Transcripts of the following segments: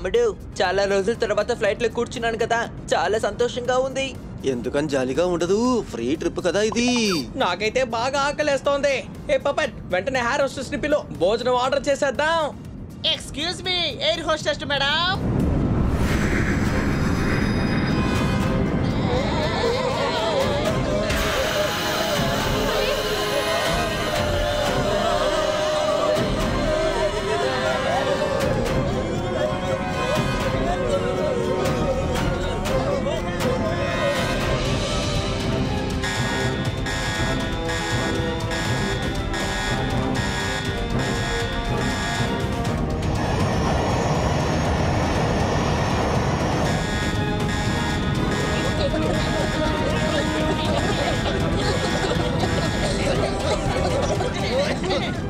తమ్ముడు, చాలా రోజుల తర్వాత ఫ్లైట్ లో కూర్చున్నాను కదా, చాలా సంతోషంగా ఉంది. ఎందుకని జాలీగా ఉండదు, ఫ్రీ ట్రిప్ కదా ఇది. నాకైతే బాగా ఆకలేస్తోంది. ఏ పపట్, వెంటనే హెయిర్ హోస్టెస్ ని పిలు, భోజనం ఆర్డర్ చేసేద్దాం. Excuse me air hostess madam.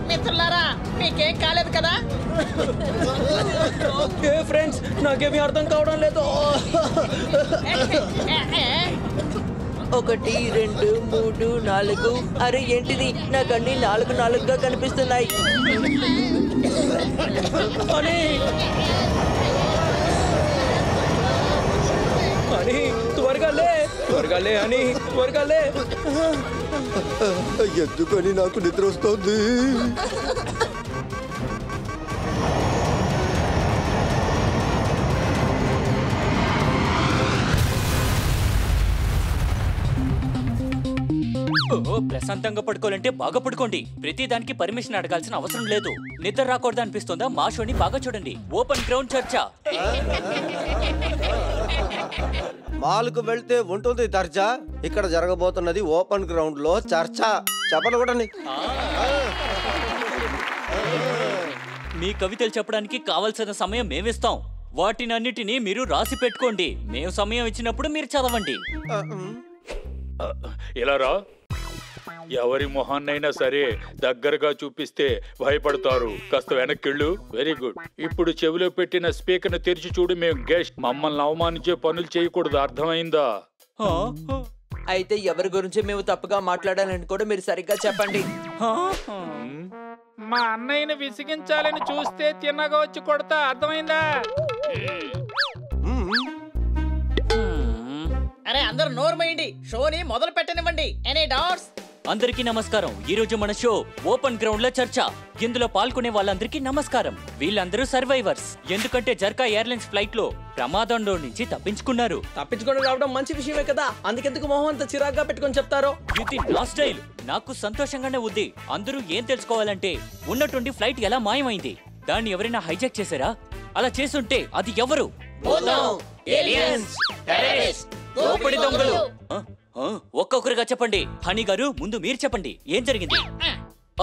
మిత్రులారా, మీకేం కాలేదు కదా? ఏ ఫ్రెండ్స్, నాకేమీ అర్థం కావడం లేదు. 1 2 3 4. అరే ఏంటిది, నాకన్నీ 4 కనిపిస్తున్నాయి. అని త్వరగా లే అని త్వరగా లే. ఎందుకని నాకు నిద్ర వస్తుంది. ప్రశాంతంగా పడుకోవాలంటే బాగా పడుకోండి. ప్రతి దానికి పర్మిషన్ అడగాల్సిన అవసరం లేదు. నిద్ర రాకూడదు అనిపిస్తుందా? మా షోని బాగా చూడండి. ఓపెన్ గ్రౌండ్ చర్చ. మాల్కు వెళ్తే ఉంటుంది దర్జా, ఇక్కడ జరగబోతున్నది ఓపెన్ గ్రౌండ్ లో చర్చ. చెప్పండి కూడా. మీ కవితలు చెప్పడానికి కావలసిన సమయం మేమిస్తాం. వాటినన్నిటినీ మీరు రాసి పెట్టుకోండి. మేము సమయం ఇచ్చినప్పుడు మీరు చదవండి. ఇలా రా. ఎవరి మొహాన్నైనా సరే దగ్గరగా చూపిస్తే భయపడతారు. కాస్త వెనక్కిళ్ళు. Very good. ఇప్పుడు చెవిలో పెట్టిన స్పీకర్ ను తెరిచి చూడు. మేము గెస్ట్, మమ్మల్ని అవమానించే పనులు చేయకూడదు, అర్థమైందా? అయితే ఎవరి గురించి మేము తప్పుగా మాట్లాడాలని కూడా మీరు సరిగ్గా చెప్పండి. మా అన్నయ్యని విసిగించాలని చూస్తే తిన్నగా వచ్చి కొడతా, అర్థమైందా? అరే అందరూ నోరు మూయండి, షోని మొదలు పెట్టనివ్వండి. Any doubts? అందరికీ నమస్కారం. ఈ రోజు మన షో ఓపెన్ గ్రౌండ్ లో చర్చ. ఇందులో పాల్గొనే వాళ్ళందరికీ నమస్కారం. వీళ్ళందరూ సర్వైవర్స్. ఎందుకంటే జర్కా ఎయిర్లైన్స్ ఫ్లైట్ లో ప్రమాదంలో నుంచి తప్పించుకున్నారు. తప్పించుకొని రావడం మంచి విషయమే కదా, అందుకెందుకు మొహం అంత చిరాగ్గా పెట్టుకొని చెప్తారో? ఇది నా స్టైల్. నాకు సంతోషంగానే ఉంది. అందరూ ఏం తెలుసుకోవాలంటే, ఉన్నటువంటి ఫ్లైట్ ఎలా మాయమైంది? దాన్ని ఎవరైనా హైజాక్ చేశారా? అలా చేసుంటే అది ఎవరు? ఒక్కొక్కరుగా చెప్పండి. హనీ గారు, ముందు మీరు చెప్పండి, ఏం జరిగింది?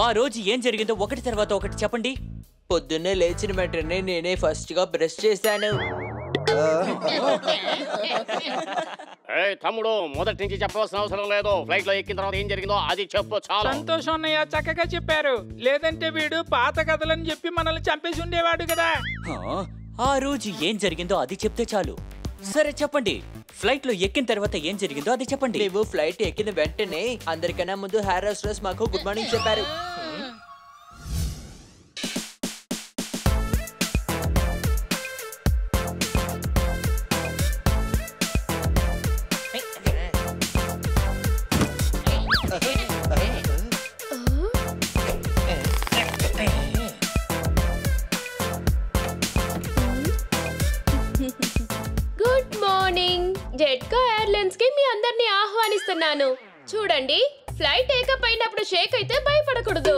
ఆ రోజు ఏం జరిగిందో ఒకటి తర్వాత ఒకటి చెప్పండి. పొద్దున్నే లేచిన వెంటనే నేనే ఫస్ట్ గా బ్రష్ చేశాను. తమ్ముడు, మొదటి నుంచి చెప్పవలసిన అవసరం లేదు. ఫ్లైట్ లో ఎక్కిన తర్వాత ఏం జరిగిందో అది చెప్పు చాలు. సంతోషం అన్నయ్య, చక్కగా చెప్పారు. లేదంటే వీడు పాత కథలని చెప్పి మనల్ని చంపేసి ఉండేవాడు కదా. ఆ రోజు ఏం జరిగిందో అది చెప్తే చాలు. సరే చెప్పండి, ఫ్లైట్ లో ఎక్కిన తర్వాత ఏం జరిగిందో అది చెప్పండి. మేము ఫ్లైట్ ఎక్కిన వెంటనే అందరికన్నా ముందు హెయిర్ హోస్టెస్ మాకు గుడ్ మార్నింగ్ చెప్పారు. Good morning. జెట్కా ఎయిర్లైన్స్ కి మీ అందరినీ ఆహ్వానిస్తున్నాను. చూడండి, ఫ్లైట్ టేకప్ అయినప్పుడు షేక్ అయితే భయపడకూడదు.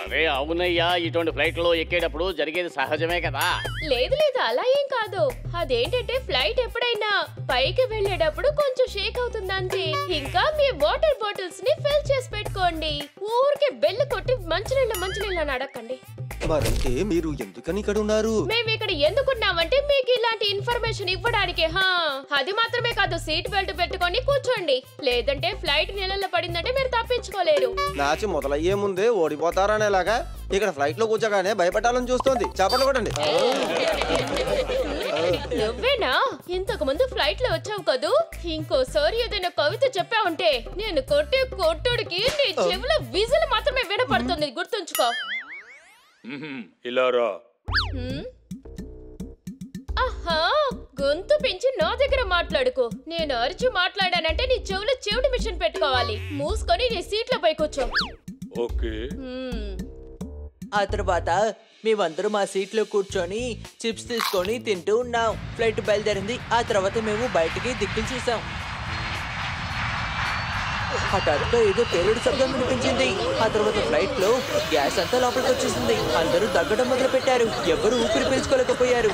అరే అవునయ్యా, ఇటువంటి ఫ్లైట్ లో ఎక్కేటప్పుడు జరిగేది సహజమే కదా. లేదు అలా ఏం కాదు. అదేంటంటే ఫ్లైట్ ఎప్పుడైనా పైకి వెళ్ళేటప్పుడు కొంచెం షేక్ అవుతుందంతే. ఇంకా మీ వాటర్ బాటిల్స్ ని ఫిల్ చేసి పెట్టుకోండి. ఊరికే బెల్ కొట్టి మంచినీళ్ళ అడగండి. మరంటే మీరు ఎందుకని ఇక్కడ ఉన్నారు? మేము ఇక్కడ ఎందుకున్నామంటే మీకు ఇలాంటి ఇన్ఫర్మేషన్ ఇవ్వడానికి. అది మాత్రమే కాదు, సీట్ బెల్ట్ పెట్టుకొని కూర్చోండి. లేదంటే ఫ్లైట్ నీళ్ళలో పడిందంటే మీరు తప్పించుకోలేరు. మ్యాచ్ మొదలయ్యే ముందే ఓడిపోతారనేలాగా ఇక్కడ ఫ్లైట్ లో కూర్చోగానే భయపెట్టాలని చూస్తోంది. చెప్పండి కొట్టండి. నువ్వేనా? ఇంతకు ముందు ఫ్లైట్ లో వచ్చావు కదూ. ఇంకోసారి ఏదైనా కవిత చెప్పావుంటే నేను కొట్టే కొట్టుడికి నీ చెవిలో విజిల్ మాత్రమే వినపడుతుంది, గుర్తుంచుకో. ఇలా రా. గొంతు పెంచి నా దగ్గర మాట్లాడుకో. నేను అరిచి మాట్లాడానంటే నీ చెవులో చెవిటి మిషన్ పెట్టుకోవాలి. మూసుకొని నీ సీట్లో పై కూర్చో. ఓకే. ఆ తర్వాత మేమందరం మా సీట్లో కూర్చొని చిప్స్ తీసుకొని తింటూ ఉన్నాం. ఫ్లైట్ బయలుదేరింది. ఆ తర్వాత మేము బయటికి దిక్కులు చూసాం. హఠాత్తుగా ఏదో పేలుడు శబ్దం వినిపించింది. ఆ తర్వాత ఫ్లైట్ లో గ్యాస్ అంతా లోపలికి వచ్చేసింది. అందరూ దగ్గడం మొదలు పెట్టారు. ఎవరు ఊపిరి పీల్చుకోలేకపోయారు.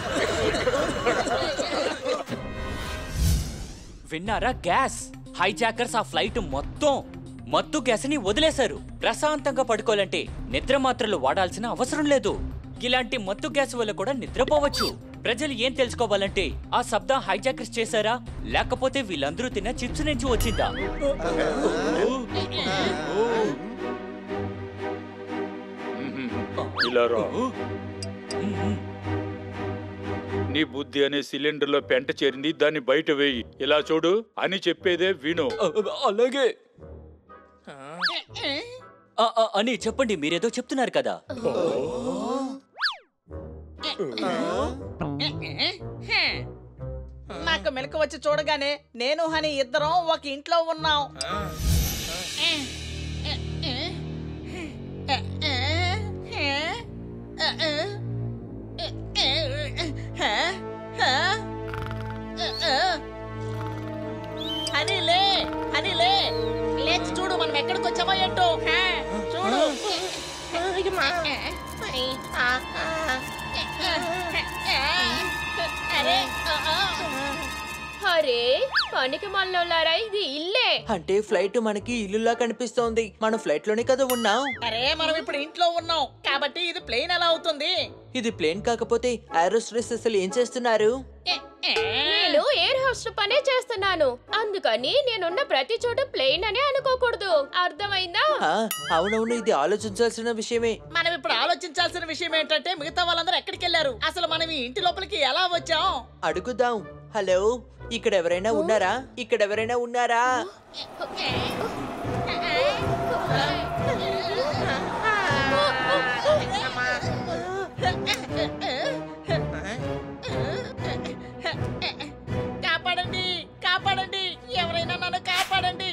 విన్నారా? గ్యాస్ హైజాకర్స్ ఆ ఫ్లైట్ మొత్తం మత్తు గ్యాస్ ని వదిలేశారు. ప్రశాంతంగా పడుకోవాలంటే నిద్ర మాత్రలు వాడాల్సిన అవసరం లేదు. ఇలాంటి మత్తు గ్యాస్ వల్ల కూడా నిద్రపోవచ్చు. ప్రజలు ఏం తెలుసుకోవాలంటే ఆ శబ్దం హైజాకర్స్ చేశారా లేకపోతే వీళ్ళందరూ తిన్న చిప్స్ నుంచి వచ్చిందా? ఇలా రా. నీ బుద్ధి అనే సిలిండర్ లో పెంట చేరింది. దాన్ని బయట వేయి. ఇలా చూడు అని చెప్పేదే విను. అలాగే అని చెప్పండి. మీరేదో చెప్తున్నారు కదా. నాకు మెలకు వచ్చి చూడగానే నేను హనీ ఇద్దరం ఒక ఇంట్లో ఉన్నాం. హనీలే హనీలే లేచి చూడు మనం ఎక్కడికి వచ్చామో ఏంటో. చూడు. అరే పనికి మనలోలారా, ఇది ఇల్లే. అంటే ఫ్లైట్ మనకి ఇల్లులా కనిపిస్తోంది. మనం ఫ్లైట్ లోనే కదా ఉన్నాం. అరే మనం ఇప్పుడు ఇంట్లో ఉన్నాం కాబట్టి ఇది ప్లేన్ ఎలా అవుతుంది? ఇది ప్లేన్ కాకపోతే ఏరోస్పేస్ అసలు ఏం చేస్తున్నారు? నేను ఎయిర్ హోస్టెస్ పనే చేస్తున్నాను. అందుకని నేనున్న ప్రతి చోట ప్లేన్ అనే అనుకోకూడదు. అర్థమైందా? అవునవును, ఇది ఆలోచించాల్సిన విషయమే. మనం ఇప్పుడు ఆలోచించాల్సిన విషయం ఏంటంటే మిగతా వాళ్ళందరూ ఎక్కడికి వెళ్ళారు? అసలు మనం ఈ ఇంటి లోపలికి ఎలా వచ్చాం? అడుగుదాం. హలో, ఇక్కడ ఎవరైనా ఉన్నారా? ఇక్కడ ఎవరైనా ఉన్నారా? కాపాడండి, కాపాడండి, ఎవరైనా నన్ను కాపాడండి.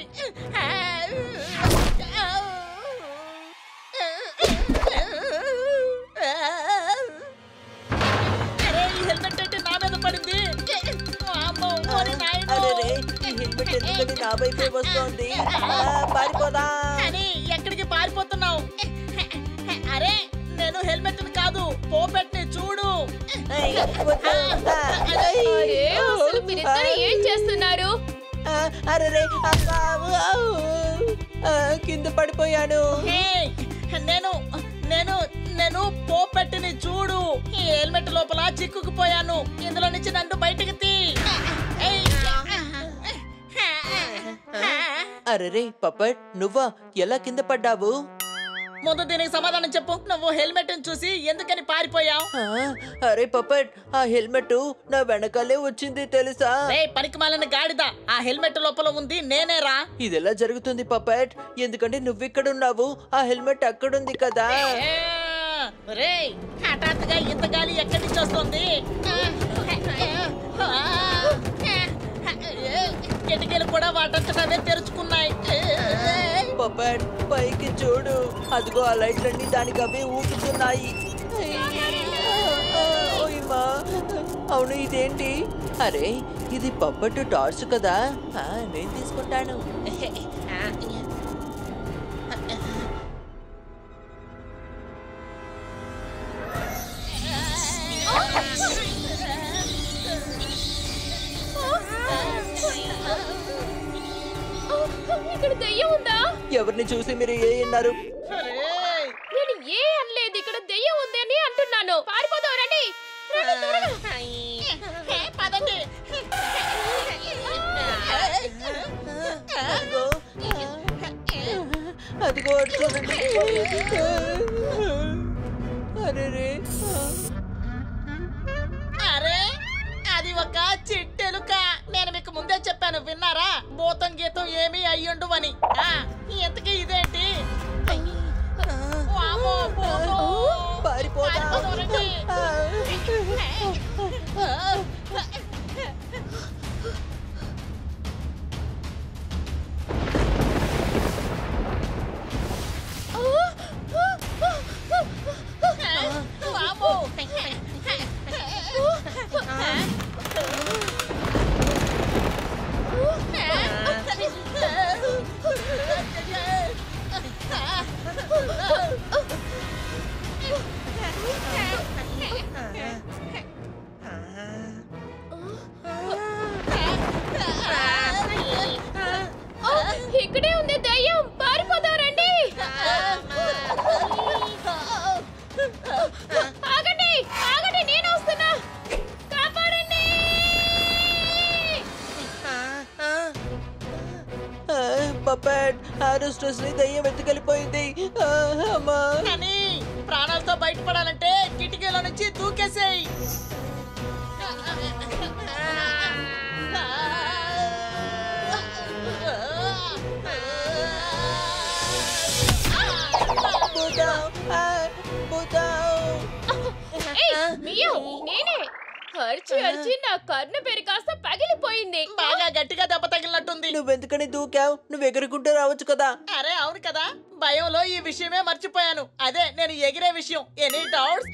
అరే ఈ హెల్మెట్ అంటే నా మీద పడింది. ఎందుకని నా వైపే వస్తోంది? పారిపోదా? ఎక్కడికి పారిపోతున్నావు? అరే నేను హెల్మెట్ కాదు, పోపెట్ని చూడు. అరే అసలు మీరిద్దరు ఏం చేస్తున్నారు? అరే కింద పడిపోయాను. నేను నేను నేను పోపెట్టిని చూడు. ఈ హెల్మెట్ లోపల చిక్కుకుపోయాను. ఇందులో నుంచి నన్ను బయటకు తీ. అరే పప్పట్, నువ్వా? ఎలా కింద పడ్డావు? ముందు దీనికి సమాధానం చెప్పు. నువ్వు హెల్మెట్ చూసి ఎందుకని పారిపోయావు? అరే పప్పట్, ఆ హెల్మెట్ నా వెనకాలే వచ్చింది తెలుసా? పనికిమాలిన గాడిద, ఆ హెల్మెట్ లోపల ఉంది నేనేరా. ఇది ఎలా జరుగుతుంది పప్పట్? ఎందుకంటే నువ్వు ఇక్కడ ఉన్నావు, ఆ హెల్మెట్ అక్కడుంది కదా. రేయ్ హఠాత్తుగా ఇంత గాలి ఎక్కడి నుంచి వస్తుంది? కిటికీలు కూడా వాటంతటవే తెరుచుకున్నాయి. పప్పట్ పైకి చూడు, అదిగో ఆ లైట్లన్నీ దానికి అవే ఊపుతున్నాయి. అవును, ఇదేంటి? అరే ఇది పప్పట్టు టార్చ్ కదా. నేను తీసుకుంటాను. ఇక్కడ దెయ్యం ఉందా? ఎవరిని చూసి మీరు ఏ అన్నారు? నేను ఏ అనలేదు, ఇక్కడ దెయ్యం ఉంది అని అంటున్నాను. పారిపోదాం రండి. పదండి. అదిగో చూడండి. అరే అది ఒక చిట్టెలుక. నేను మీకు ముందే చెప్పాను, విన్నారా? భూతం గీతం ఏమీ అయ్యుండు అని. ఇంతకీ ఇదేంటి? పపెట్ హారోస్ట్రెస్ ని దయ్యం ఎత్తుకెళ్ళిపోయింది. అమ్మా కానీ ప్రాణాలతో బయటపడాలంటే కిటికీలో నుంచి దూకేసేయ్. నేనే అరిచి అరిచి నా కర్ణ పేరు కాస్త పగిలిపోయింది. బాగా గట్టిగా దెబ్బ తగిలినట్టుంది. నువ్వెందుకని దూకావు? నువ్వు ఎగురుకుంటూ రావచ్చు కదా. అరే అవును కదా, భయంలో ఈ విషయమే మర్చిపోయాను. అదే నేను ఎగిరే విషయం. Any doubts?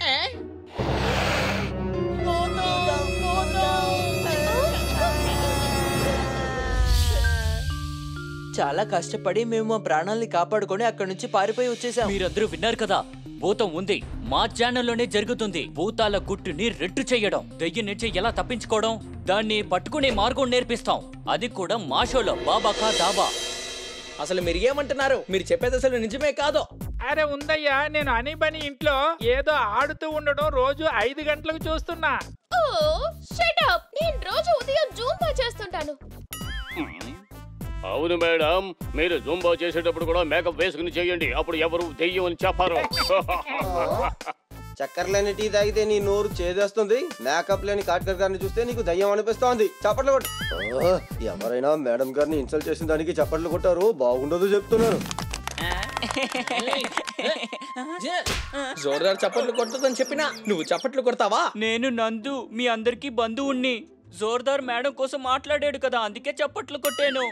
చాలా కష్టపడి మేము మా ప్రాణాలని కాపాడుకొని అక్కడి నుంచి పారిపోయి వచ్చేసాం. మీరందరూ విన్నారు కదా, భూతం ఉంది, మా ఛానల్లోనే జరుగుతుంది. భూతాల గుట్టుని రెట్టు చెయ్యడం, దెయ్యం నుంచి ఎలా తప్పించుకోవడం, దాన్ని పట్టుకునే మార్గం నేర్పిస్తాం. అది కూడా మా షోలో బాబా కా దాబా. అసలు మీరు ఏమంటున్నారు? మీరు చెప్పేది అసలు నిజమే కాదు. అరే ఉందయ్యా, నేను అనిబని ఇంట్లో ఏదో ఆడుతూ ఉండడం రోజు 5 గంటలకు చూస్తున్నా. ఓ షట్ అప్. నేను రోజు ఉదయం జూంబా చేస్తుంటాను. అవును మేడం, మీరు జూంబా చేసేటప్పుడు కూడా మేకప్ వేసుకుని చేయండి. అప్పుడు ఎవరు దెయ్యం అని చెప్పారు. చక్కెర లేని టీ తాగితే నీ నోరు చేదేస్తుంది. మేకప్ లేని కాట్కర్ గారిని చూస్తే నీకు దయ్యం అనిపిస్తోంది. చప్పట్లు కొట్టు. ఎవరైనా మేడం గారిని ఇన్సల్ట్ చేసిన దానికి చప్పట్లు కొట్టారు, బాగుండదు చెప్తున్నారు. జోర్దార్ చప్పట్లు కొట్టదని చెప్పినా నువ్వు చప్పట్లు కొడతావా? నేను నందు, మీ అందరికీ బంధువుణ్ణి. జోర్దార్ మేడం కోసం మాట్లాడాడు కదా, అందుకే చప్పట్లు కొట్టాను.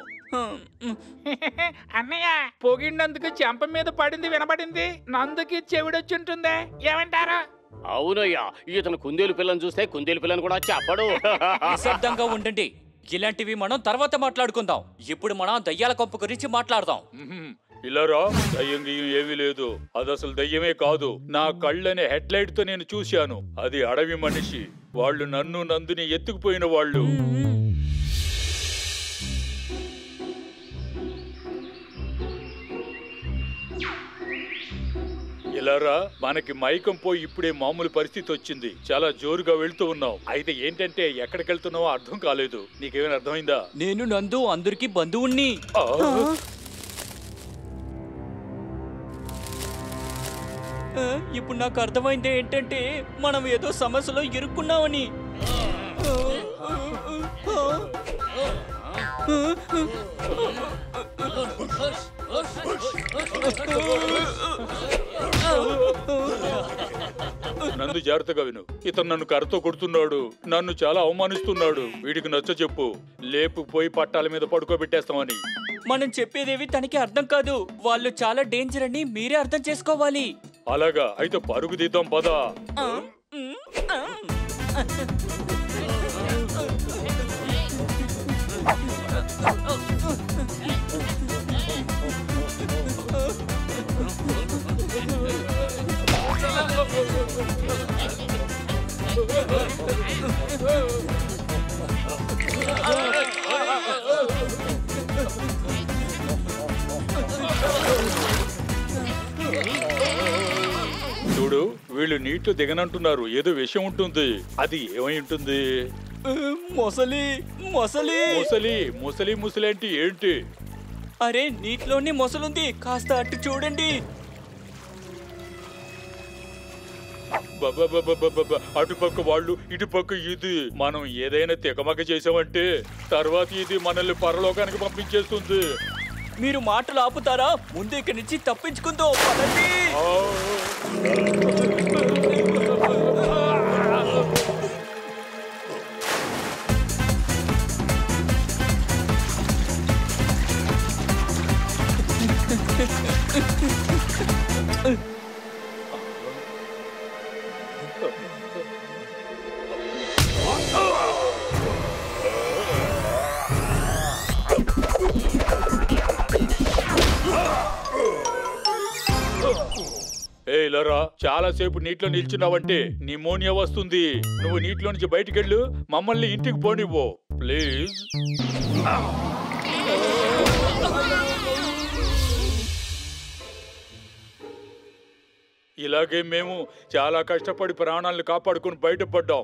అన్నయ్య, పొగిండందుకు చెంప మీద పడింది వినబడింది. నందుకి చెవిడొచ్చుంటుందే, ఏమంటారా? అవునయ్యా, ఇతను కుందేలు పిల్లని చూస్తే కుందేలు పిల్లని కూడా చెప్పడు. నిశ్శబ్దంగా ఉండండి. ఇలాంటివి మనం తర్వాత మాట్లాడుకుందాం. ఇప్పుడు మనం దయ్యాల కొంప గురించి మాట్లాడదాం. ఇలారా, దయ్యం గియ్యం ఏమీ లేదు. అది అసలు దయ్యమే కాదు. నా కళ్ళనే హెడ్ లైట్ తో నేను చూశాను. అది అడవి మనిషి. వాళ్ళు నన్ను నందుని ఎత్తుకుపోయిన వాళ్ళు. ఇలారా, మనకి మైకం పోయి ఇప్పుడే మామూలు పరిస్థితి వచ్చింది. చాలా జోరుగా వెళ్తూ ఉన్నాం. అయితే ఏంటంటే ఎక్కడికి వెళ్తున్నావో అర్థం కాలేదు. నీకేమైనా అర్థమైందా? నేను నందు అందరికి బంధువుణ్ణి. ఇప్పుడు నాకు అర్థమైంది ఏంటంటే మనం ఏదో సమస్యలో ఇరుక్కున్నామని. నందు జాగ్రత్తగా విను. ఇతను నన్ను కర్రతో కొడుతున్నాడు. నన్ను చాలా అవమానిస్తున్నాడు. వీడికి నచ్చ చెప్పు, లేపుపోయి పట్టాల మీద పడుకోబెట్టేస్తామని. మనం చెప్పేదేవి తనకి అర్థం కాదు. వాళ్ళు చాలా డేంజర్ అని మీరే అర్థం చేసుకోవాలి. అలాగా, అయితే పరుగు తీద్దాం పదా. చూడు, వీళ్ళు నీటిలో దిగనంటున్నారు. ఏదో విషయం ఉంటుంది. అది ఏమై ఉంటుంది? మొసలి మొసలి ముసలి ముసలి ముసలి అంటే ఏంటి? అరే, నీటిలోని మొసలుంది, కాస్త అటు చూడండి. అటుపక్క వాళ్ళు, ఇటుపక్క ఇది. మనం ఏదైనా తికమక చేసామంటే తర్వాత ఇది మనల్ని పరలోకానికి పంపించేస్తుంది. మీరు మాటలు ఆపుతారా? ముందు ఇక్కడి నుంచి తప్పించుకుందో పదండి. లరా, చాలా సేపు నీటిలో నిల్చున్నావంటే నిమోనియా వస్తుంది. నువ్వు నీటిలో నుంచి బయటికెళ్ళు, మమ్మల్ని ఇంటికి పోనివ్వు ప్లీజ్. ఇలాగే మేము చాలా కష్టపడి ప్రాణాలను కాపాడుకుని బయటపడ్డాం.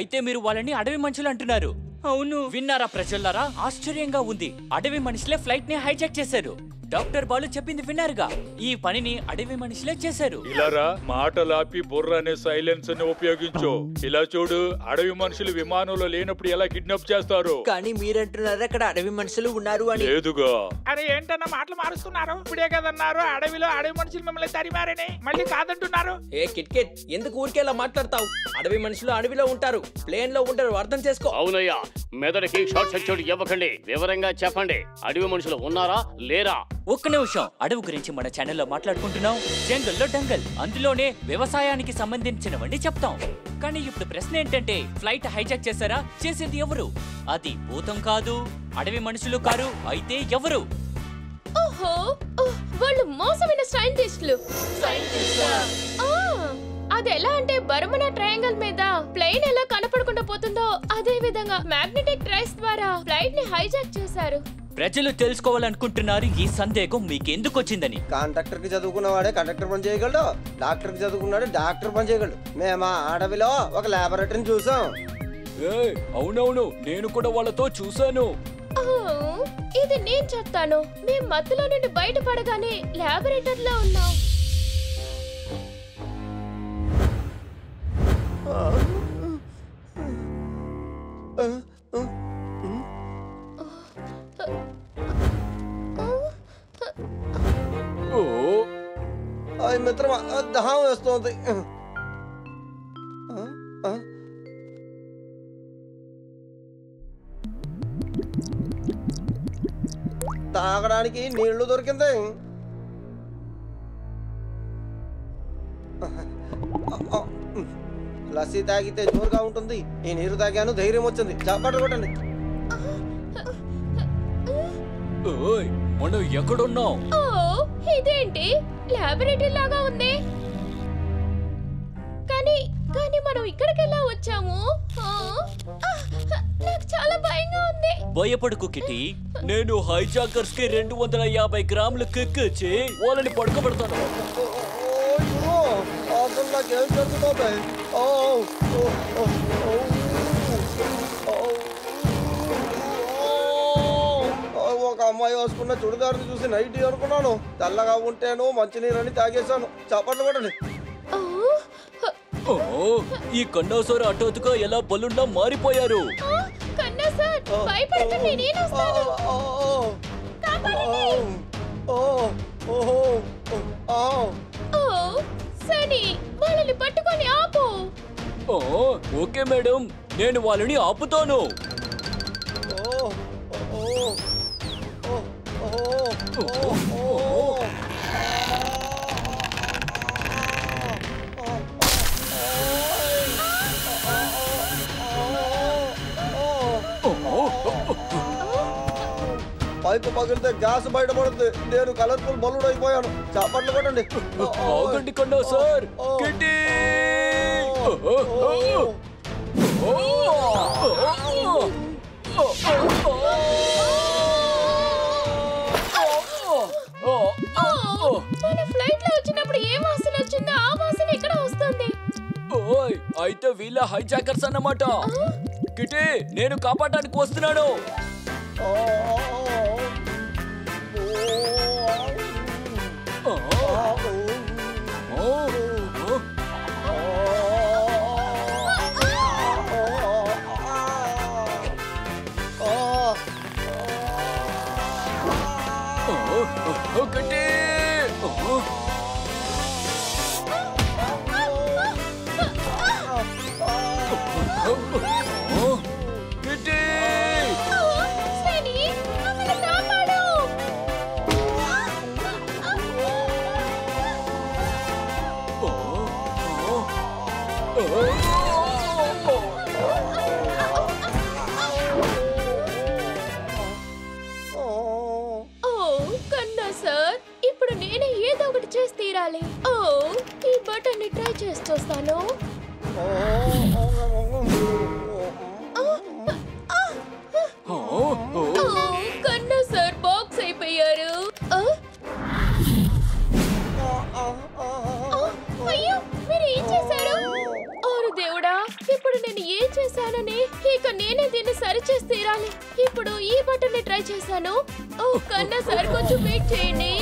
అయితే మీరు వాళ్ళని అడవి మనుషులు అంటున్నారు? అవును. విన్నారా ప్రజలారా? ఆశ్చర్యంగా ఉంది. అడవి మనుషులే ఫ్లైట్ ని హైజాక్ చేశారు. డాక్టర్ బాలు చెప్పింది విన్నారుగా, ఈ పనిని అడవి మనుషులే చేశారు. ఇలారా మాటలాపి బుర్ర అనే సైలెన్స్ ని ఉపయోగించు. ఇలా చూడు, అడవి మనుషులు విమానంలో లేనప్పుడు ఎలా కిడ్నాప్ చేస్తారు. కానీ మీరంటున్నారు అక్కడ అడవి మనుషులు ఉన్నారు అని. లేదుగా. అరే ఏంటన్నా మాటలు మారుస్తున్నారు? ఇప్పుడే కదన్నారు అడవిలో అడవి మనుషులు మిమ్మల్ని తరిమారని, మళ్ళీ కాదంటున్నారు. ఏ కిట్ కిట్, ఎందుకు ఊరికేలా మాట్లాడతావు? అడవి మనుషులు అడవిలో ఉంటారు, ప్లేన్ లో ఉంటారు, అర్థం చేసుకో. అవునయ్యా, మెదడుకి షార్ట్ సర్క్యూట్ ఇవ్వకండి. వివరంగా చెప్పండి, అడవి మనుషులు ఉన్నారా లేరా? ఒక్క నిమిషం. అడవి గురించి మన ఛానల్లో మాట్లాడుకుంటున్నాం. జంగల్లో డంగల్, అందులోనే వ్యవసాయానికి సంబంధించినవన్నీ చెప్తాం. కానీ ఇప్పుడు ప్రశ్న ఏంటంటే, ఫ్లైట్ హైజాక్ చేశారా? చేసేది ఎవరు? అది భూతం కాదు, అడవి మనుషులు కారు. అయితే ఎవరు? ఓహో, వాళ్ళు మోసమైన సైంటిస్టులు. అది ఎలా అంటే బర్మనా ట్రయాంగిల్ మీద ప్లేన్ ఎలా కనపడకుండా పోతుందో అదే విధంగా మ్యాగ్నెటిక్ ట్రైస్ ద్వారా ఫ్లైట్ ని హైజాక్ చేశారు. ప్రజలు తెలుసుకోవాలనుకుంటున్నారు ఈ సందేహం మీకెందుకు వచ్చిందని. కాంట్రాక్టర్ కి చదువుకున్నవాడే కండక్టర్ పని చేయగలడు, డాక్టర్ కి చదువుకున్నాడే డాక్టర్ పని చేయగలడు. మేము ఆ అడవిలో ఒక లాబొరేటరీని చూసాం. అవునవును, నేను కూడా వాళ్ళతో చూసాను. ఇది నేను చెప్తాను. మేము మత్తులో నుండి బయటపడగానే లాబొరేటరీలో ఉన్నాం. మిత్రమా, దహం వేస్తోంది. తాగడానికి నీళ్లు దొరికింది. లస్సీ తాగితే జోరుగా ఉంటుంది. ఈ నీరు తాగాను, ధైర్యం వచ్చింది. చప్పట్లు కొట్టండి. మనం ఎక్కడున్నాం? ఇదేంటి లాబొరేటరీ లాగా ఉంది. కానీ మనం ఇక్కడికి ఎలా వచ్చాము? నాకు చాలా భయంగా ఉంది. భయపడకు కిటి, నేను హైజాకర్స్ కి 250 గ్రాములు కిక్ ఇచ్చి వాళ్ళని పడుకోబెడతాను. అసలు నాకేం జరుగుతుంది? ఒక అమ్మాయి వేసుకున్న చుడిదారుని చూసి నైటీ అనుకున్నాను. తెల్లగా ఉంటేను మంచినీరని తాగేశాను. చప్పట్లు కొట్టండి. ఈ కన్నాసారు అటోతుగా ఎలా బలుండా మారిపోయారు. వాళ్ళని పట్టుకొని ఆపు. ఓకే మేడం, నేను వాళ్ళని ఆపుతాను. పైపు పగిలితే గ్యాస్ బయటపడుతుంది. నేను కలర్ఫుల్ బల్లుడు అయిపోయాను. చప్పట్లు కొట్టండి. ఆగండి కన్నా సార్. కిట్టి! మన ఫ్లైట్ లో వచ్చినప్పుడు ఏ వాసన వచ్చిందో ఆ వాసన ఇక్కడ వస్తుంది. ఓయ్, అయితే వీళ్ళ హైజాకర్స్ అన్నమాట. కిట్టి, నేను కాపాడడానికి వస్తున్నాను. ఇప్పుడు నేనే ఏదో ఒకటి చేసి తీరాలి. ఈ బటన్ ని ట్రై చేసి చూస్తాను. కన్నా సార్ బాక్స్ అయిపోయారు. అయ్యో, మీరు ఏం చేశారు? ఓరు దేవుడా, ఇప్పుడు నేను ఏం చేశానని ఇక నేనే దీన్ని సరి ఇప్పుడు ఈ బటన్ ని ట్రై చేశాను. ఓ కన్నా సార్ కొంచెం వెయిట్ చేయండి.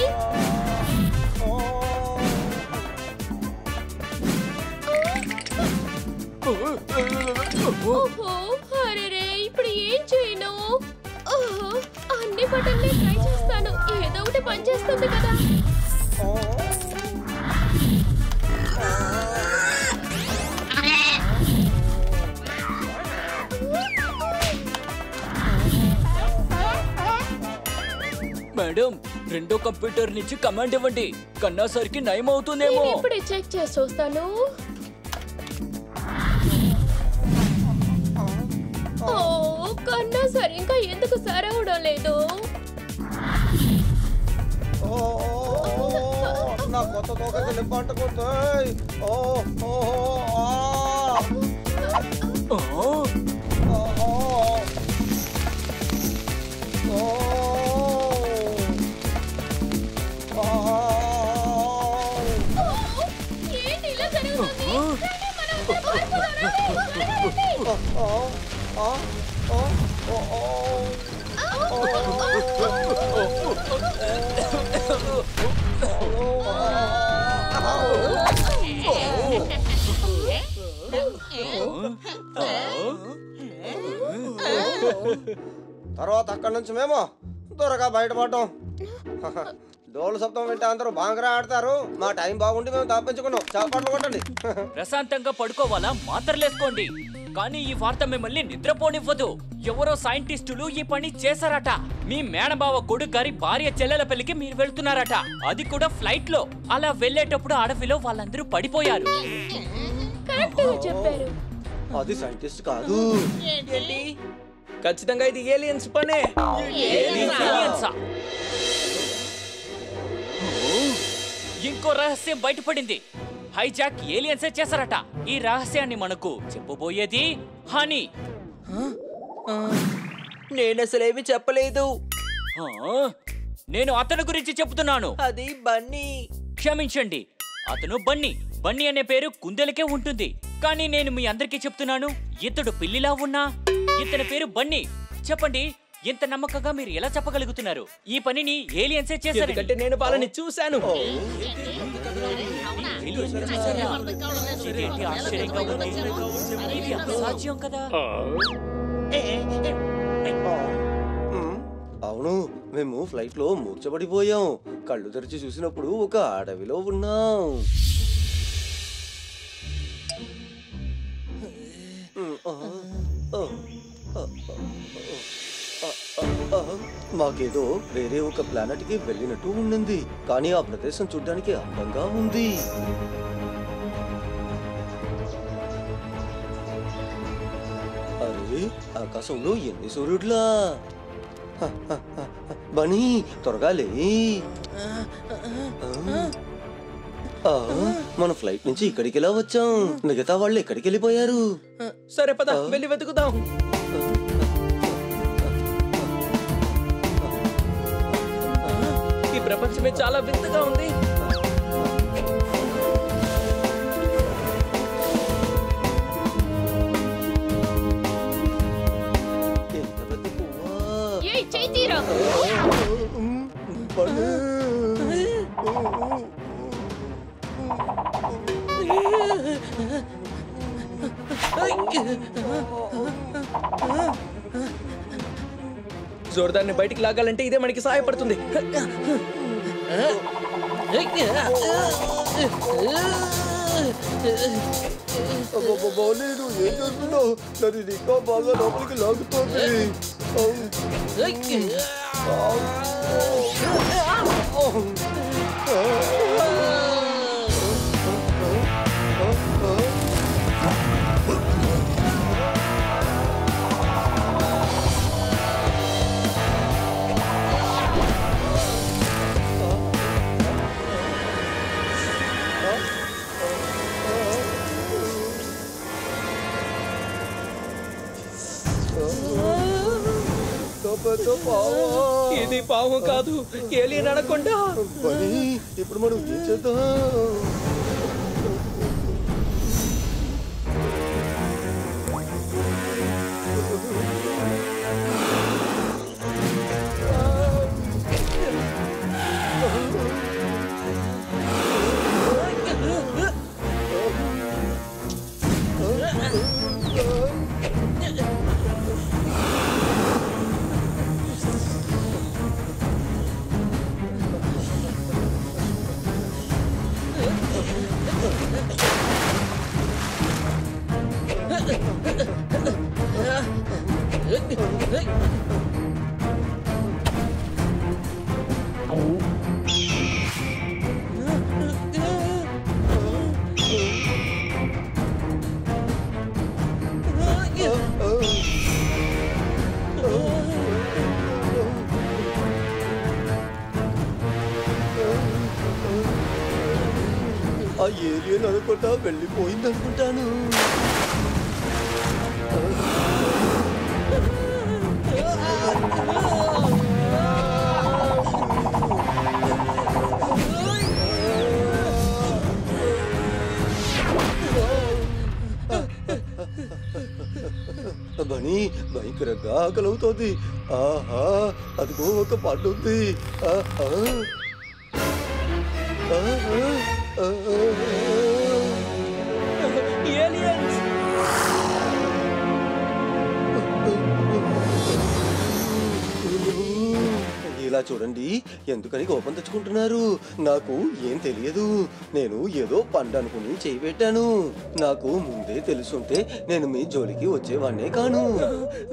ఓహో అరేరే ఇప్పుడు ఏం చేయను? ఓహో అన్ని బటన్లే ట్రై చేస్తాను, ఏదో ఒకటి పనిచేస్తుంది కదా. మేడం రెండో కంప్యూటర్ నుంచి కమాండ్ ఇవ్వండి, కన్నా సరికి నయం అవుతుందేమో. నేను ఇప్పుడే చెక్ చేసి చూస్తాను. ఓ కన్నా సార్ ఇంకా ఎందుకు సరవడం లేదు? నా కొత్త తోకకి నిప్పు అంటుకుంటాయి. ఏంటి ఇలా జరుగుతుంది? మనం తర్వాత అక్కడి నుంచి మేము త్వరగా బయటపడ్డాం. డోలు శబ్దం వింటే అందరూ బాగా ఆడతారు. మా టైం బాగుండి మేము తప్పించుకున్నాం. చప్పట్లు కొట్టండి. ప్రశాంతంగా పడుకోవాలా మాత్రలేసుకోండి. కానీ ఈ వార్త మిమ్మల్ని నిద్రపోనివ్వదు. ఎవరో సైంటిస్టులు ఈ పని చేశారట. మీ మేనబావ కొడుకు గారి భార్య చెల్లెల పెళ్లికి మీరు వెళ్తున్నారట, అది కూడా ఫ్లైట్ లో. అలా వెళ్ళేటప్పుడు అడవిలో వాళ్ళందరూ పడిపోయారు. కరెక్ట్ గా చెప్పారు. అది సైంటిస్ట్ కాదు. ఏంటి? ఖచ్చితంగా ఇది ఏలియన్స్ పనే. ఏలియన్సా? ఇంకో రహస్యం బయటపడింది. హైజాక్ ఏలియన్సే చేశారట. ఈ రహస్యాన్ని మనకు చెప్పబోయేది హనీ. నేనసలేమి చెప్పలేదు. నేను అతని గురించి చెప్తున్నాను. అది బన్నీ. క్షమించండి, అతను బన్నీ. బన్నీ అనే పేరు కుందేలకే ఉంటుంది. కానీ నేను మీ అందరికీ చెప్తున్నాను, ఇతడు పిల్లిలా ఉన్నా ఇతని పేరు బన్నీ. చెప్పండి, ఇంత నమ్మకంగా మీరు ఎలా చెప్పగలుగుతున్నారు? ఈ పనిని ఏలియన్సే చేశారు. ఎందుకంటే నేను వాళ్ళని చూశాను. ఇదేంటి ఆశ్చర్యంగా ఉంది? ఇది అసాధ్యం కదా. అవును, మేము ఫ్లైట్ లో మూర్చబడిపోయాం. కళ్ళు తెరిచి చూసినప్పుడు ఒక అడవిలో ఉన్నాం. మాకేదో వేరే ఒక ప్లానెట్ కి వెళ్ళినట్టు ఉండింది. కానీ ఆ ప్రదేశం చూడ్డానికి అందంగా ఉంది. అరే, ఆకాశంలో ఎన్ని సూర్యుడ్లా! బనీ త్వరగా లే. మన ఫ్లైట్ నుంచి ఇక్కడికి ఎలా వచ్చాం? మిగతా వాళ్ళు ఎక్కడికి వెళ్ళిపోయారు? సరే పద వెళ్ళి వెతుకుదాం. ఈ ప్రపంచమే చాలా వింతగా ఉంది. జోర్దాన్ని బయటికి లాగాలంటే ఇదే మనకి సహాయపడుతుంది. ఏం చేస్తున్నావు? నది ఇంకా బాగా లోపలికి లాగుతోంది. ఇది పాము కాదు, ఏలియన్ అనకుండా. ఇప్పుడు మనం ఏం చేద్దాం? ఆ ఏలియన్ అనుకుంటా వెళ్ళిపోయింది అనుకుంటాను. బనీ భయంకరంగా ఆకలవుతోంది. ఆహా అదిగో ఒక పండు ఉంది. ఏలియన్స్! ఇలా చూడండి, ఎందుకని కోపం తెచ్చుకుంటున్నారు? నాకు ఏం తెలియదు. నేను ఏదో పండు అనుకుని చేయి పెట్టాను. నాకు ముందే తెలుసుంటే నేను మీ జోలికి వచ్చేవాడినే కాను.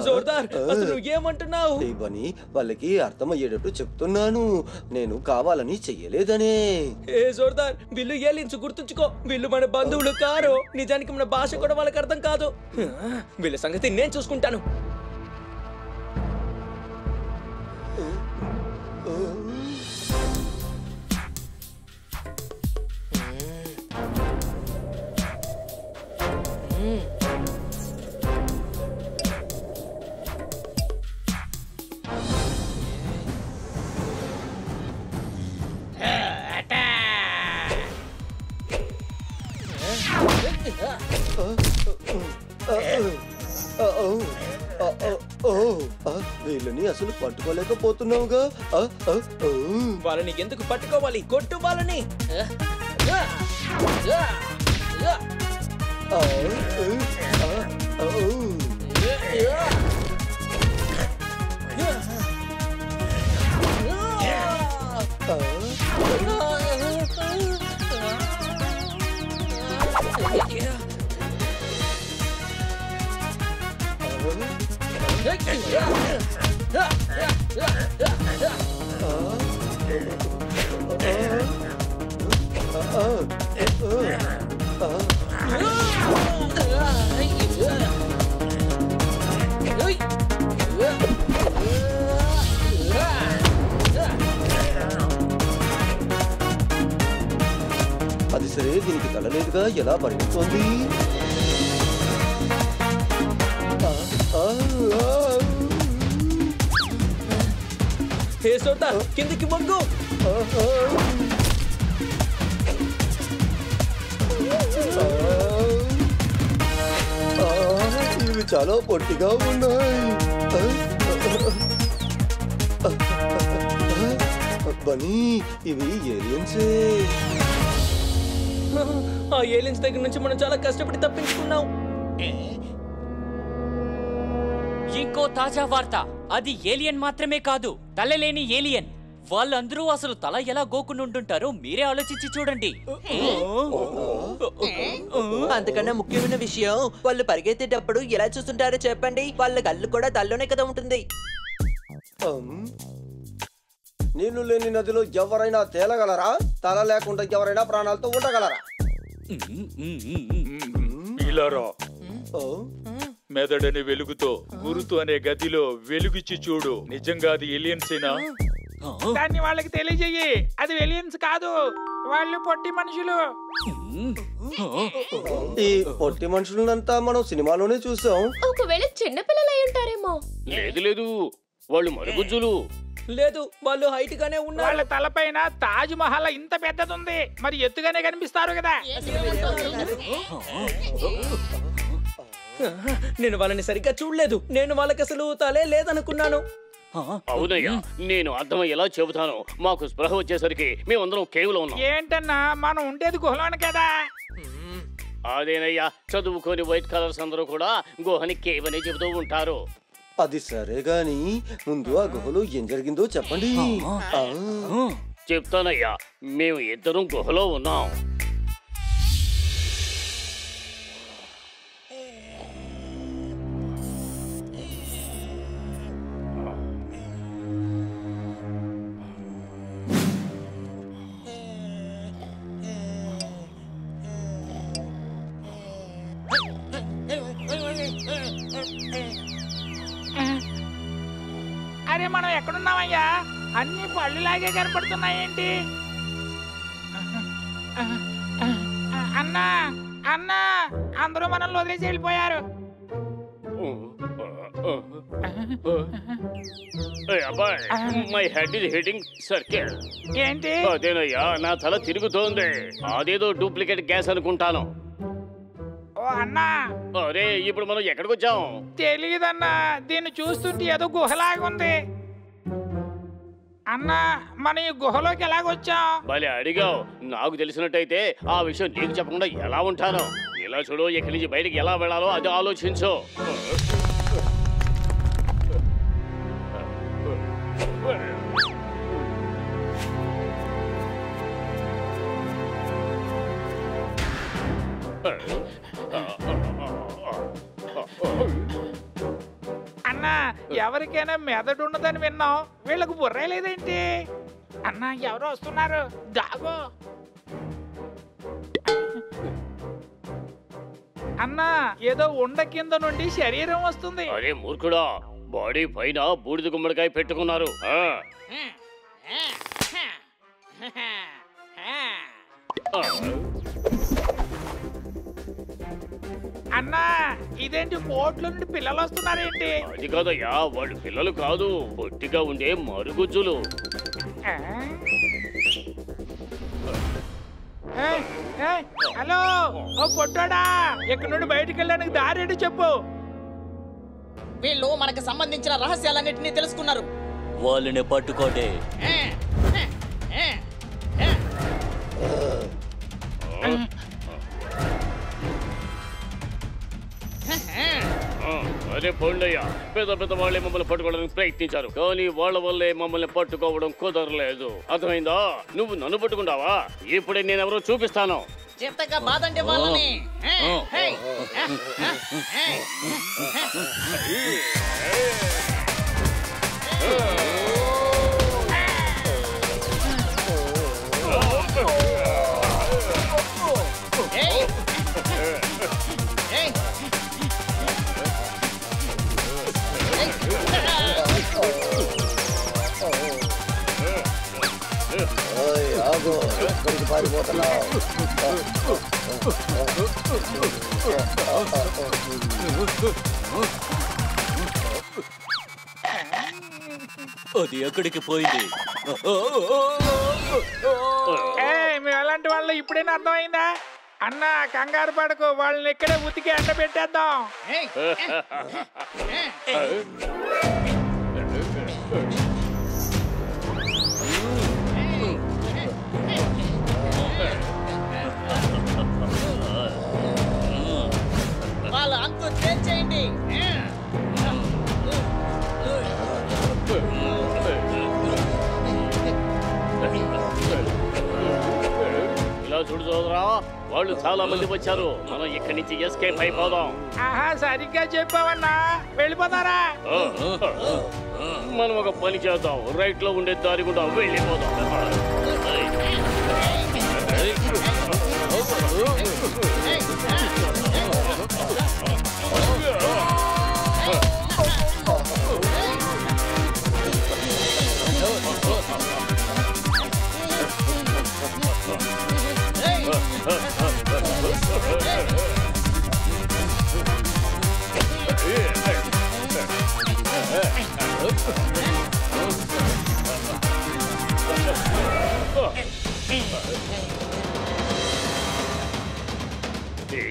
జోర్దార్, అసలు నువ్వు ఏమంటున్నావు? బని వాళ్ళకి అర్థమయ్యేటట్టు చెప్తున్నాను. నేను కావాలని చెయ్యలేదనే. ఏ జోర్దార్, వీళ్ళు ఏలియన్స్ గుర్తుంచుకో. వీళ్ళు మన బంధువులు కారు. నిజానికి మన భాష కూడా వాళ్ళకి అర్థం కాదు. వీళ్ళ సంగతి నేను చూసుకుంటాను. వీళ్ళని అసలు పట్టుకోలేకపోతున్నావుగా. వాళ్ళని ఎందుకు పట్టుకోవాలి? కొట్టు వాళ్ళని. అది సరే, దీనికి తలలేదుగా, ఎలా పరిగెడుతోంది? హే సోర్దార్, కిందికి మొగ్గు. ఇవి చాలా పొట్టిగా ఉన్నాయి. బనీ, ఇవి ఏలియన్సే. ఆ ఏలియన్స్ దగ్గర నుంచి మనం చాలా కష్టపడి తప్పించుకున్నాం. ఇంకో తాజా వార్త. అది ఏలియన్ మాత్రమే కాదు, తలలేని ఏలియన్. వాళ్ళందరూ అసలు తల ఎలా గోకుని ఉంటుంటారో మీరే ఆలోచించి చూడండి. అంతకన్నా ముఖ్యమైన విషయం, వాళ్ళు పరిగెత్తేటప్పుడు ఎలా చూస్తుంటారో చెప్పండి. వాళ్ళ కళ్ళు కూడా తల్లోనే కదా ఉంటుంది. నీళ్లు లేని నదిలో ఎవరైనా తేలగలరా? తల లేకుండా ఎవరైనా ప్రాణాలతో ఉండగలరా? ఇలారా, మెదడని వెలుగుతో గురుతు అనే గదిలో వెలుగిచ్చి చూడు. నిజంగా అది ఏలియన్సేనా? దాన్ని వాళ్ళకి తెలియజేయి. అది ఏలియన్స్ కాదు, వాళ్ళు పొట్టి మనుషులు. ఈ పొట్టి మనుషులంతా మనం సినిమాలోనే చూసాం. ఒకవేళ చిన్నపిల్లలు అయి ఉంటారేమో. లేదు లేదు, వాళ్ళు మరుగుజ్జులు. లేదు, వాళ్ళు హైట్ గానే ఉన్నారు. వాళ్ళ తలపైన తాజ్ మహల్ ఇంత పెద్దదుంది. మరి ఎత్తుగానే కనిపిస్తారు కదా. నేను వాళ్ళని సరిగ్గా చూడలేదు. నేను వాళ్ళకి అసలు తలే లేదనుకున్నాను. అవునయ్యా, నేను అర్థమయ్యేలా చెబుతాను. మాకు స్పృహ వచ్చేసరికి మేమందరం కేవలం ఉన్నాం. ఏంటన్నా, మనం ఉండేది గుహలోనే కదా. అదేనయ్యా, చదువుకోని వైట్ కలర్స్ అందరూ కూడా గుహని కేవ్ అనే చెబుతూ ఉంటారు. అది సరే గాని ముందు ఆ గుహలో ఏం జరిగిందో చెప్పండి. చెప్తానయ్యా, మేము ఇద్దరం గుహలో ఉన్నాం. అరే మనం ఎక్కడున్నామయ్యా? అన్ని పళ్ళులాగే కనపడుతున్నాయేంటి? అన్నా అన్నా అందరూ మనల్ని వదిలేసి వెళ్ళిపోయారు. My head is hitting circle. ఏంటి? అదేనయ్యా, నా తల తిరుగుతోంది. అదేదో డూప్లికేట్ గ్యాస్ అనుకుంటాను. ఓ అన్నా, అరే ఇప్పుడు మనం ఎక్కడికి వచ్చాం? తెలియదన్నా, దీన్ని చూస్తుంటే ఏదో గుహలాగా ఉంది. అన్నా, మనం ఈ గుహలోకి ఎలాగొచ్చాం? భలే అడిగావు. నాకు తెలిసినట్టయితే ఆ విషయం నీకు చెప్పకుండా ఎలా ఉంటాను? ఇలా చూడు, ఇక్కడి నుంచి బయటికి ఎలా వెళ్ళాలో అది ఆలోచించు. అన్నా, ఎవరికైనా మెదడు ఉన్నదని విన్నాం, వీళ్ళకు బుర్రే లేదేంటి? అన్నా, ఎవరో వస్తున్నారు, దాగో. అన్నా, ఏదో ఉండ కింద నుండి శరీరం వస్తుంది. అరే మూర్ఖుడా, బాడీ పైన బూడిద గుమ్మడికాయ పెట్టుకున్నారు. అన్నా, ఇదేంటి బోట్లో నుండి పిల్లలు వస్తున్నారేంటి? అది కాదయ్యా, వాళ్ళు పిల్లలు కాదు, పొట్టిగా ఉండే మరుగుజ్జులు. హలో, ఓ పొట్టోడా, ఇక్కడ నుండి బయటికి వెళ్ళడానికి దారేంటి చెప్పు. వీళ్ళు మనకు సంబంధించిన రహస్యాలన్నిటినీ తెలుసుకున్నారు. వాళ్ళని పట్టుకోండి. అరే పోండయ్యా, పెద్ద పెద్ద వాళ్ళే మమ్మల్ని పట్టుకోవడానికి ప్రయత్నించారు, కానీ వాళ్ళ వల్లే మమ్మల్ని పట్టుకోవడం కుదరలేదు. అర్థమైందా? నువ్వు నన్ను పట్టుకుంటావా? ఇప్పుడే నేను ఎవరో చూపిస్తాను. చిత్తగా బాధండి వాళ్ళని. అది ఎక్కడికి పోయింది? మేము ఎలాంటి వాళ్ళు ఇప్పుడైనా అర్థమైందా? అన్నా, కంగారు పడకు, వాళ్ళని ఇక్కడే ఉతికి ఎండ పెట్టేద్దాం. వాళ్ళ అంతు తేల్చేయండి. ఇలా చూడు సోదరా, వాళ్ళు చాలా మంది వచ్చారు. మనం ఇక్కడి నుంచి ఎస్కేప్ అయిపోదాం. ఆహా, సరిగ్గా చెప్పావన్నా. వెళ్ళిపోతారా? మనం ఒక పని చేద్దాం, రైట్ లో ఉండే దారి కూడా వెళ్ళిపోదాం.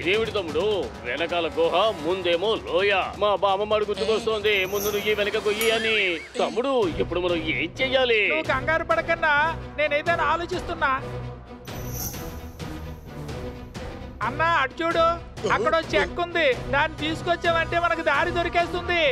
ఇదేమిటి తమ్ముడు, వెనకాల గుహ, ముందేమో లోయ. మా బామ్మ గుర్తుకొస్తోంది, ముందు నువ్వు వెనక గొయ్యి అని. తమ్ముడు, ఇప్పుడు మనం ఏం చెయ్యాలి? నువ్వు కంగారు పడకన్నా, నేనేదైనా ఆలోచిస్తున్నా. అన్నా, అటు చూడు, అక్కడ చెక్ ఉంది, దాన్ని తీసుకొచ్చావంటే మనకు దారి దొరికేస్తుంది.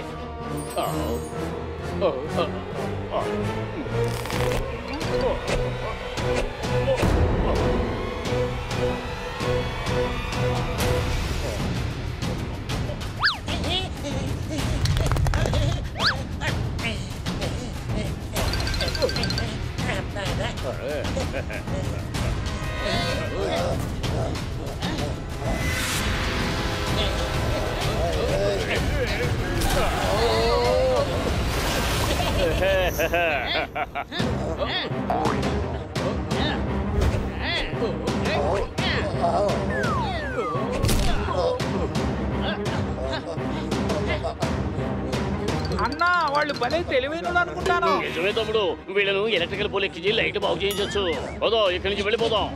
అన్నా వాళ్ళు భలే తెలివైన అనుకుంటాను. నిజమే తమ్ముడు, వీళ్ళను ఎలక్ట్రికల్ పోల్ ఎక్కించి లైట్ బాగు చేయించవచ్చు. పోదో ఇక్కడి నుంచి వెళ్ళిపోదాం.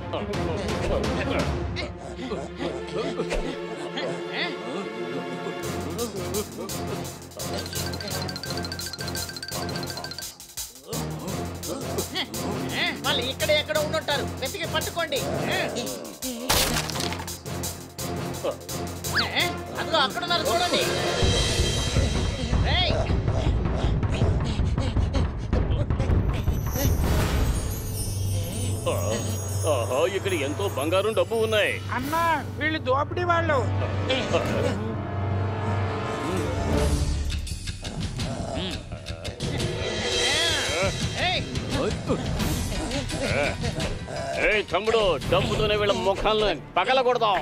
వాళ్ళు ఇక్కడ ఎక్కడ ఉండుంటారు, వెతికి పట్టుకోండి. అదిగో అక్కడ ఉన్నారు చూడండి. ఇక్కడ ఎంతో బంగారం డబ్బు ఉన్నాయి. అన్నా వీళ్ళు దోపిడీ వాళ్ళు. తమ్ముడు, డబ్బుతోనే వీళ్ళ ముఖాలను పగల కొడదాం.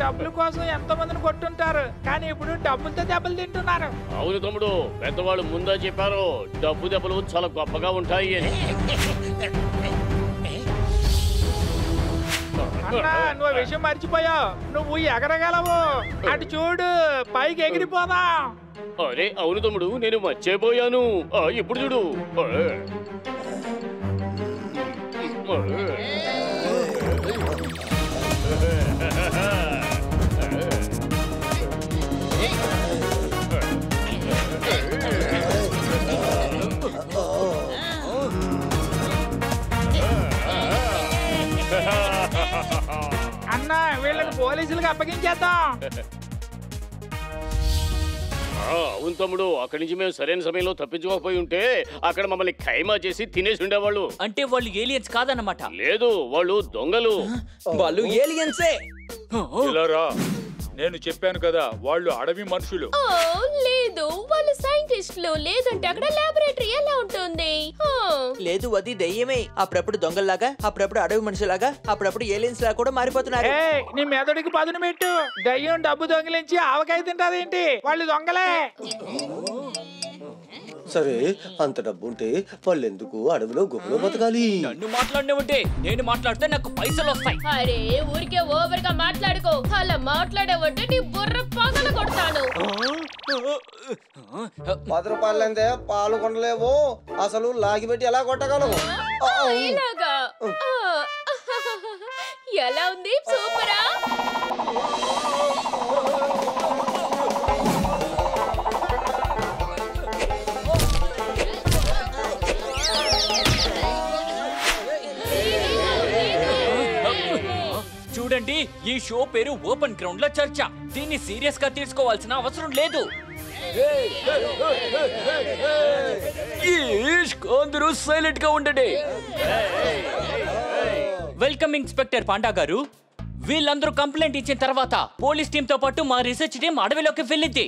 డబ్బుల కోసం ఎంత మందిని కొట్టుంటారు, కానీ ఇప్పుడు డబ్బులతో దెబ్బలు తింటున్నారు. అవును తమ్ముడు, పెద్దవాళ్ళు ముందే చెప్పారు డబ్బు దెబ్బలు చాలా గొప్పగా ఉంటాయి అని. అన్నా నువ్వు విషయం మర్చిపోయావు, నువ్వు ఎగరగలవు. అటు చూడు, పైకి ఎగిరిపోదా. అరే అవును తమ్ముడు, నేను మర్చిపోయాను. ఇప్పుడు చూడు. అన్నా వీళ్ళకి పోలీసులకు అప్పగించేద్దాం. అవును తమ్ముడు, అక్కడి నుంచి మేము సరైన సమయంలో తప్పించుకోకపోయి ఉంటే అక్కడ మమ్మల్ని ఖైమా చేసి తినేసి ఉండేవాళ్ళు. అంటే వాళ్ళు ఏలియన్స్ కాదన్నమాట? లేదు, వాళ్ళు దొంగలు. వాళ్ళు ఏలియన్సే. నేను చెప్పాను కదా, వాళ్ళు అడవి మనుషులు. లేదు, వాళ్ళు సైంటిస్టులు. లేదంటే అక్కడ లాబొరేటరీ ఎలా ఉంటుంది? లేదు, అది దెయ్యమే. అప్పుడప్పుడు దొంగల్లాగా, అప్పుడప్పుడు అడవి మనుషులాగా, అప్పుడప్పుడు ఏలియన్స్ లాగా కూడా మారిపోతున్నారు. నీ మెదడుకి పదును పెట్టు. దయ్యం డబ్బు దొంగిలించి ఆవకాయ తింటాదేంటి? వాళ్ళు దొంగలే. సరే, అంత డబ్బు ఉంటే వాళ్ళు ఎందుకు అడవిలో గుహలో బతకాలి? నన్ను మాట్లాడినవంటే నేను మాట్లాడితే నాకు పైసలు వస్తాయి. అరే ఊరికే ఓవర్ గా మాట్లాడుకో. అలా మాట్లాడేవంటే నీ బుర్ర పగల కొడతాను. 10 రూపాయలందే పాలు కొనలేవు, అసలు లాగిపెట్టి ఎలా కొట్టగలవు? ఇలాగా ఎలా ఉంది? సూపరా? చూడండి, ఈ షో పేరు ఓపెన్ గ్రౌండ్ లో చర్చ. దీన్ని సీరియస్ గా తీసుకోవాల్సిన అవసరం లేదు. అందరూ సైలెంట్ గా ఉండండి. వెల్కమ్ ఇన్స్పెక్టర్ పాండా గారు. వీళ్ళందరూ కంప్లైంట్ ఇచ్చిన తర్వాత పోలీస్ టీమ్ తో పాటు మా రీసెర్చ్ టీం అడవిలోకి వెళ్ళింది.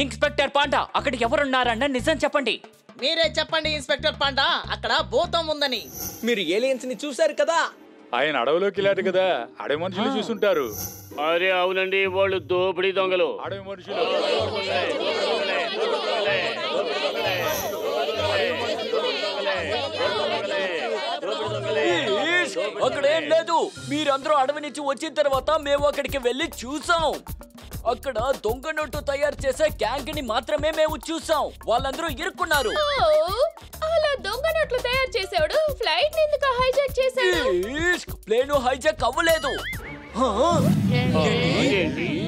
ఇన్స్పెక్టర్ పాండా, అక్కడ ఎవరున్నారన్న నిజం చెప్పండి. మీరే చెప్పండి ఇన్స్పెక్టర్ పాండా, అక్కడ భూతం ఉందని. మీరు ఏలియన్స్ ని చూసారు కదా? ఆయన అడవిలోకి వెళ్ళాడు కదా, అడవి మనుషులు చూసుంటారు. అరే అవునండి, వాళ్ళు దోపిడీ దొంగలు. అడవి మనుషులు అక్కడేం లేదు. మీరందరూ అడవి నుంచి వచ్చిన తర్వాత మేము అక్కడికి వెళ్ళి చూసాం. అక్కడ దొంగ నోటు తయారు చేసే గ్యాంగ్ ని మాత్రమే మేము చూసాం. వాళ్ళందరూ ఇరుక్కున్నారు. అలా దొంగ నోట్లు తయారు చేసాడు. ఫ్లైట్ ఎందుకు హైజాక్ చేశాడు? ప్లేన్ హైజాక్ అవ్వలేదు.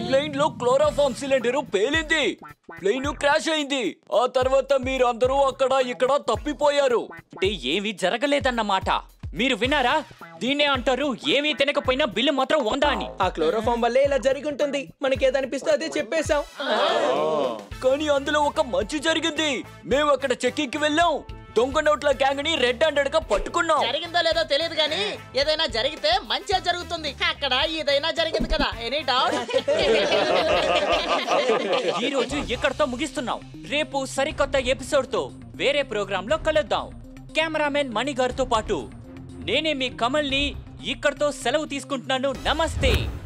ప్లేన్ లో క్లోరోఫామ్ సిలిండర్ పేలింది. ప్లేన్ క్రాష్ అయింది. ఆ తర్వాత మీరందరూ అక్కడ ఇక్కడ తప్పిపోయారు. అంటే ఏమీ జరగలేదన్నమాట. మీరు విన్నారా? దీన్నే అంటారు ఏమీ తినకపోయినా బిల్లు మాత్రం 100 అని. ఆ క్లోరోఫామ్ వల్లే ఇలా జరిగి ఉంటుంది. మనకేదనిపిస్తే అదే చెప్పేశాం. కానీ అందులో ఒక మంచి జరిగింది. మేము అక్కడ చెక్కింగ్ కి వెళ్ళాం. దొంగ నోట్ల గ్యాంగ్ ని రెడ్ హ్యాండెడ్ గా పట్టుకున్నాం. జరిగిందో లేదో తెలియదు గానీ ఏదైనా జరిగితే మంచిగా జరుగుతుంది. అక్కడ ఏదైనా జరిగింది కదా. Any doubt? ఈ రోజు ఇక్కడతో ముగిస్తున్నాం. రేపు సరికొత్త ఎపిసోడ్ తో వేరే ప్రోగ్రామ్ లో కలుద్దాం. కెమెరామెన్ మణి గారితో పాటు నేనే మీ కమల్ ని ఇక్కడితో సెలవు తీసుకుంటున్నాను. నమస్తే.